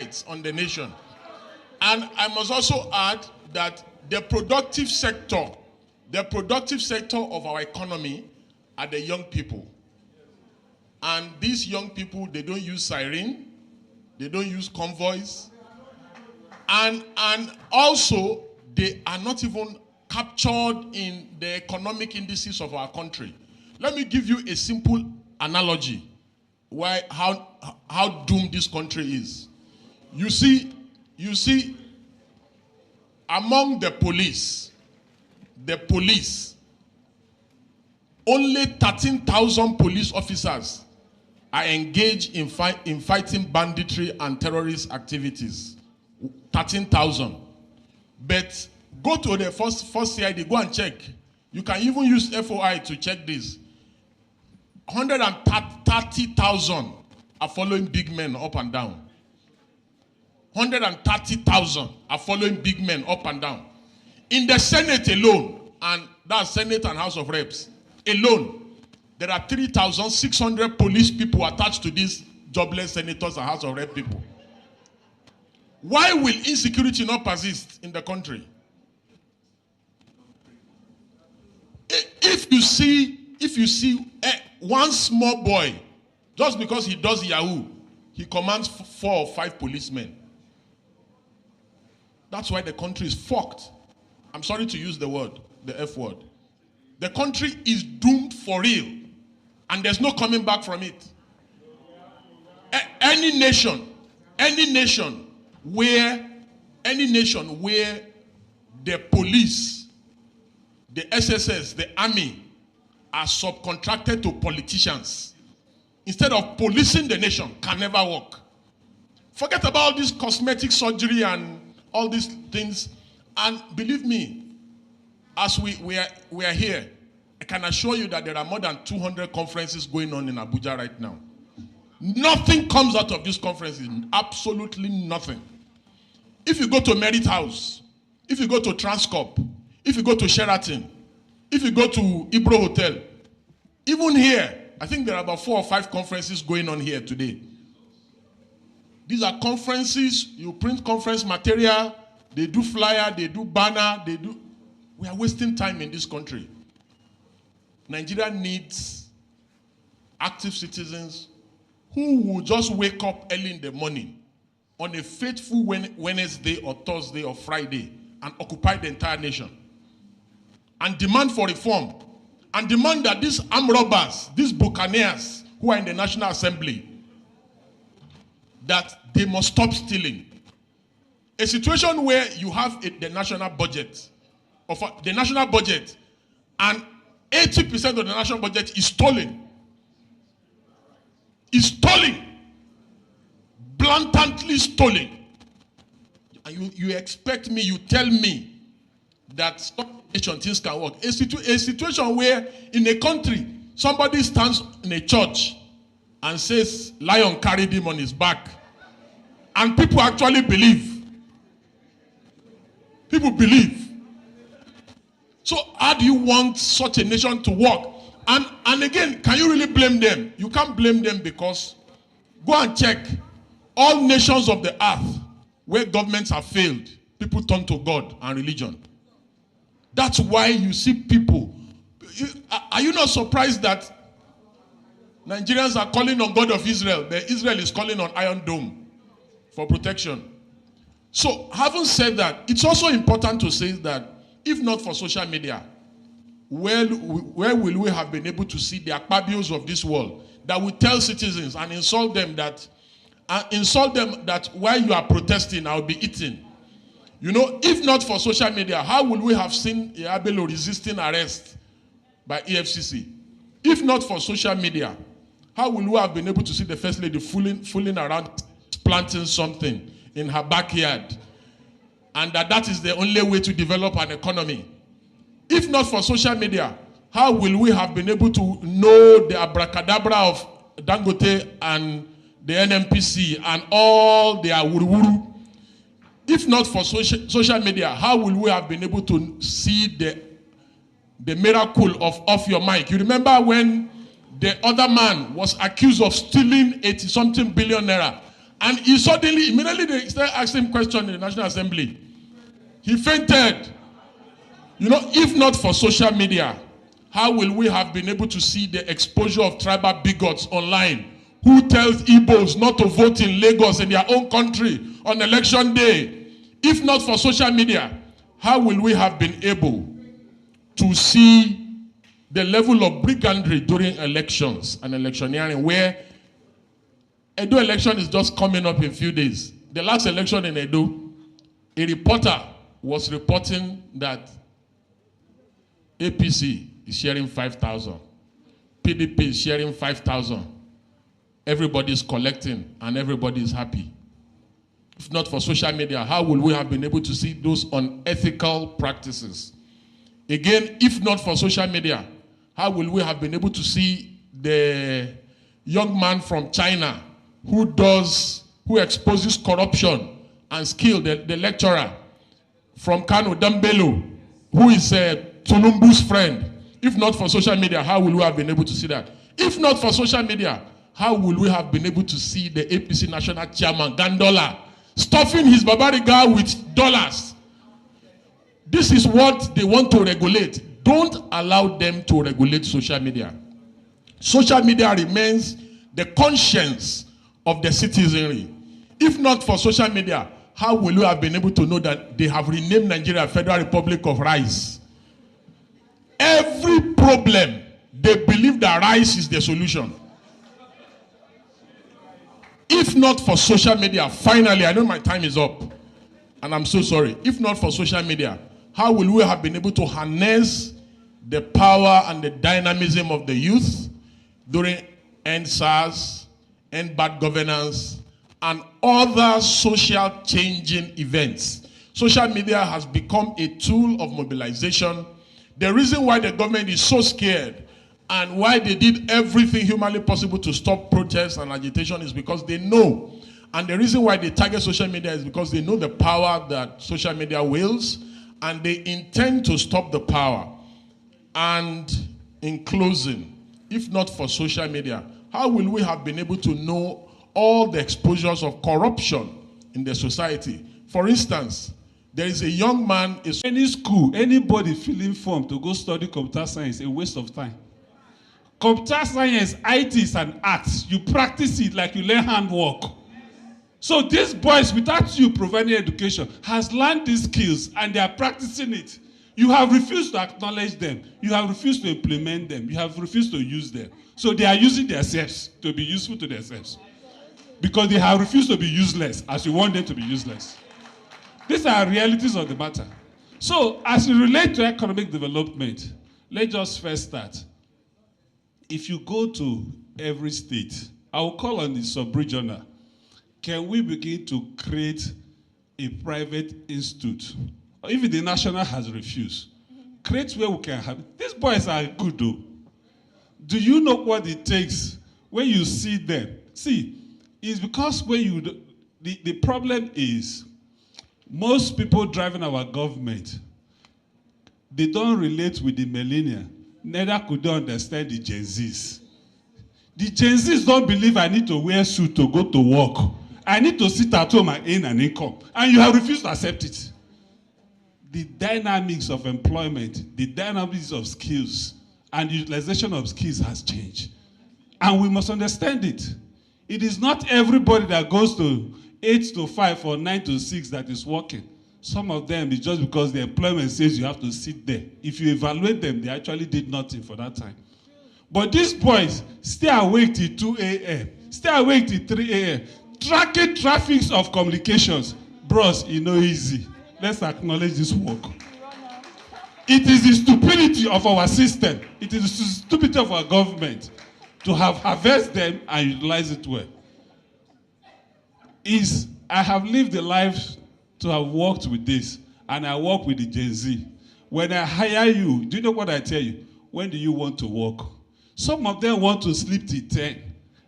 effect on the nation. And I must also add that the productive sector of our economy are the young people. And these young people, they don't use siren, they don't use convoys, and also they are not even captured in the economic indices of our country. Let me give you a simple analogy how doomed this country is. You see, among the police, only 13,000 police officers are engaged in fighting banditry and terrorist activities. 13,000. But go to the first CID, go and check. You can even use FOI to check this. 130,000 are following big men up and down. 130,000 are following big men up and down. In the Senate alone, and that's Senate and House of Reps, alone, there are 3,600 police people attached to these jobless senators and House of Rep people. Why will insecurity not persist in the country? If you see one small boy, just because he does Yahoo, he commands 4 or 5 policemen. That's why the country is fucked. I'm sorry to use the word, the F word. The country is doomed for real, and there's no coming back from it. Any nation where the police, the SSS, the army are subcontracted to politicians instead of policing the nation can never work. Forget about this cosmetic surgery and all these things. And believe me, as we are here, I can assure you that there are more than 200 conferences going on in Abuja right now. Nothing comes out of these conferences. Absolutely nothing. If you go to Merit House, if you go to Transcorp, if you go to Sheraton, if you go to Ibro Hotel, even here, I think there are about 4 or 5 conferences going on here today. These are conferences, you print conference material, they do flyer, they do banner, we are wasting time in this country. Nigeria needs active citizens who will just wake up early in the morning on a faithful Wednesday or Thursday or Friday and occupy the entire nation and demand for reform and demand that these armed robbers, these buccaneers who are in the National Assembly, that they must stop stealing. A situation where you have the national budget, and 80% of the national budget is stolen. Is stolen. Blatantly stolen. And you expect me, you tell me that things can work. A situation where in a country, somebody stands in a church and says, lion carried him on his back. And people actually believe. People believe. So how do you want such a nation to work? And again, can you really blame them? You can't blame them because go and check all nations of the earth where governments have failed. People turn to God and religion. That's why you see people. Are you not surprised that Nigerians are calling on God of Israel, but Israel is calling on Iron Dome for protection? So, having said that, it's also important to say that if not for social media, where will we have been able to see the akpabios of this world that will tell citizens and insult them that while you are protesting, I'll be eating? You know, if not for social media, how would we have seen Abelo resisting arrest by EFCC? If not for social media, how will we have been able to see the First Lady fooling around planting something in her backyard, and that is the only way to develop an economy? If not for social media, how will we have been able to know the abracadabra of Dangote and the NMPC and all their wuru-wuru? If not for social media, how will we have been able to see the miracle of off your mic? You remember when the other man was accused of stealing 80-something billion naira, And he suddenly, immediately they started asking him questions in the National Assembly. He fainted. You know, if not for social media, how will we have been able to see the exposure of tribal bigots online who tells Igbos not to vote in Lagos in their own country on election day? If not for social media, how will we have been able to see the level of brigandry during elections and electioneering, where Edo election is just coming up in a few days. The last election in Edo, a reporter was reporting that APC is sharing 5,000. PDP is sharing 5,000. Everybody is collecting and everybody is happy. If not for social media, how would we have been able to see those unethical practices? Again, if not for social media, how will we have been able to see the young man from China who exposes corruption and skill, the lecturer from Kano, Dambelo, who is Tulumbu's friend? If not for social media, how will we have been able to see that? If not for social media, how will we have been able to see the APC national chairman, Gandola, stuffing his Babariga with dollars? This is what they want to regulate. Don't allow them to regulate social media. Social media remains the conscience of the citizenry. If not for social media, how will you have been able to know that they have renamed Nigeria Federal Republic of Rice? Every problem, they believe that rice is the solution. If not for social media, finally, I know my time is up, and I'm so sorry. If not for social media, how will we have been able to harness the power and the dynamism of the youth during End SARS, End Bad Governance, and other social changing events? Social media has become a tool of mobilization. The reason why the government is so scared and why they did everything humanly possible to stop protests and agitation is because they know. And the reason why they target social media is because they know the power that social media wields, and they intend to stop the power. And in closing, if not for social media, how will we have been able to know all the exposures of corruption in the society? For instance, there is a young man... Any school, anybody filling form to go study computer science, a waste of time. Computer science, IT is an art. You practice it like you learn handwork. So these boys, without you providing education, has learned these skills and they are practicing it. You have refused to acknowledge them. You have refused to implement them. You have refused to use them. So they are using themselves to be useful to themselves. Because they have refused to be useless as you want them to be useless. These are realities of the matter. So as it relates to economic development, let's just first start. If you go to every state, I will call on the sub-regional. Can we begin to create a private institute? Or if the national has refused, create where we can have it. These boys are good though. Do you know what it takes when you see them? See, it's because when you, the problem is, most people driving our government, they don't relate with the millennials. Neither could they understand the Gen Zs. The Gen Zs don't believe I need to wear a suit to go to work. I need to sit at home and earn an income. And you have refused to accept it. The dynamics of employment, the dynamics of skills, and the utilization of skills has changed. And we must understand it. It is not everybody that goes to 8 to 5 or 9 to 6 that is working. Some of them is just because the employment says you have to sit there. If you evaluate them, they actually did nothing for that time. But these boys stay awake till 2 a.m., stay awake till 3 a.m., tracking traffics of communications. Bros, it's not easy. Let's acknowledge this work. It is the stupidity of our system. It is the stupidity of our government to have harvested them and utilize it well. I have lived a life to have worked with this, and I work with the Gen Z. When I hire you, do you know what I tell you? When do you want to work? Some of them want to sleep till 10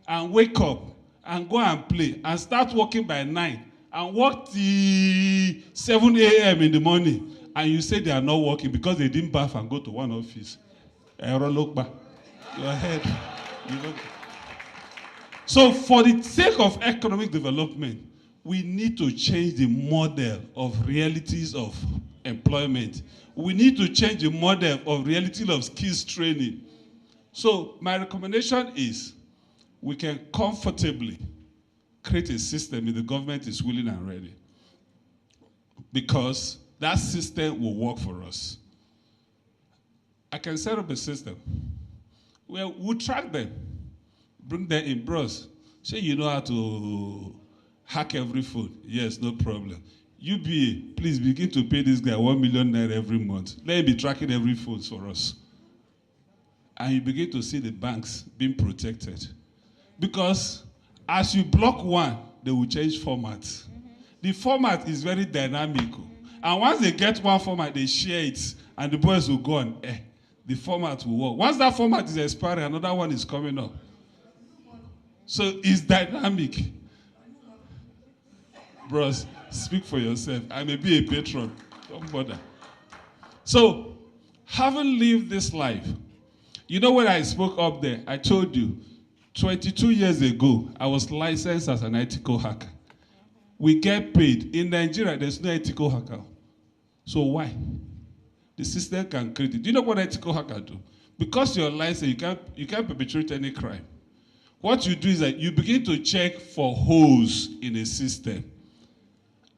and wake up and go and play and start working by 9 and work till 7 a.m. in the morning. And you say they are not working because they didn't bath and go to one office. Go ahead. So for the sake of economic development, we need to change the model of realities of employment. We need to change the model of reality of skills training. So my recommendation is we can comfortably create a system if the government is willing and ready, because that system will work for us. I can set up a system where we'll track them, bring them in, bros. Say you know how to hack every phone. Yes, no problem. UBA, please begin to pay this guy 1 million naira every month. Let him be tracking every phone for us. And you begin to see the banks being protected. Because as you block one, they will change formats. The format is very dynamic. And once they get one format, they share it, and the boys will go on. The format will work. Once that format is expiring, another one is coming up. So it's dynamic. Bros, speak for yourself. I may be a patron. Don't bother. So, having lived this life, you know when I spoke up there, I told you, 22 years ago, I was licensed as an ethical hacker. We get paid. In Nigeria, there's no ethical hacker. So why? The system can create it. Do you know what ethical hacker do? Because you're licensed, you can't perpetrate any crime. What you do is that you begin to check for holes in a system.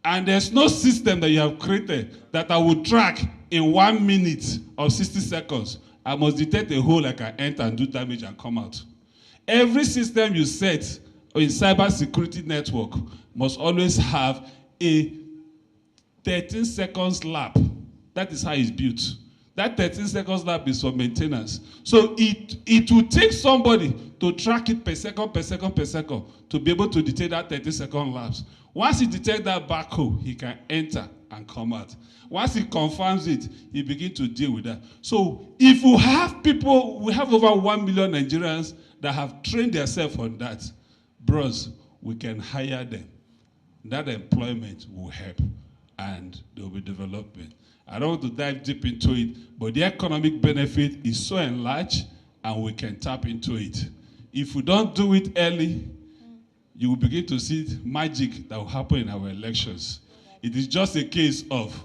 And there's no system that you have created that I will track in 1 minute or 60 seconds. I must detect a hole I can enter and do damage and come out. Every system you set in cybersecurity network must always have a 13 seconds lap. That is how it's built. That 13 seconds lap is for maintenance. So it will take somebody to track it per second to be able to detect that 30-second lapse. Once he detects that backhoe, he can enter and come out. Once he confirms it, he begins to deal with that. So if we have people, we have over 1 million Nigerians that have trained themselves on that, bros, we can hire them. That employment will help, and there will be development. I don't want to dive deep into it, but the economic benefit is so enlarged, and we can tap into it. If we don't do it early, you will begin to see magic that will happen in our elections. It is just a case of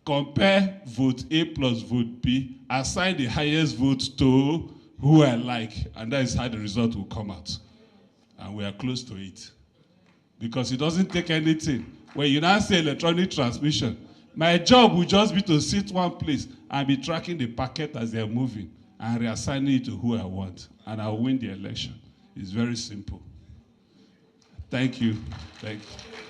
compare vote A plus vote B, assign the highest vote to who I like, and that is how the result will come out. And we are close to it. Because it doesn't take anything. When you now say electronic transmission, my job will just be to sit one place and be tracking the packet as they're moving and reassigning it to who I want. And I'll win the election. It's very simple. Thank you. Thank you.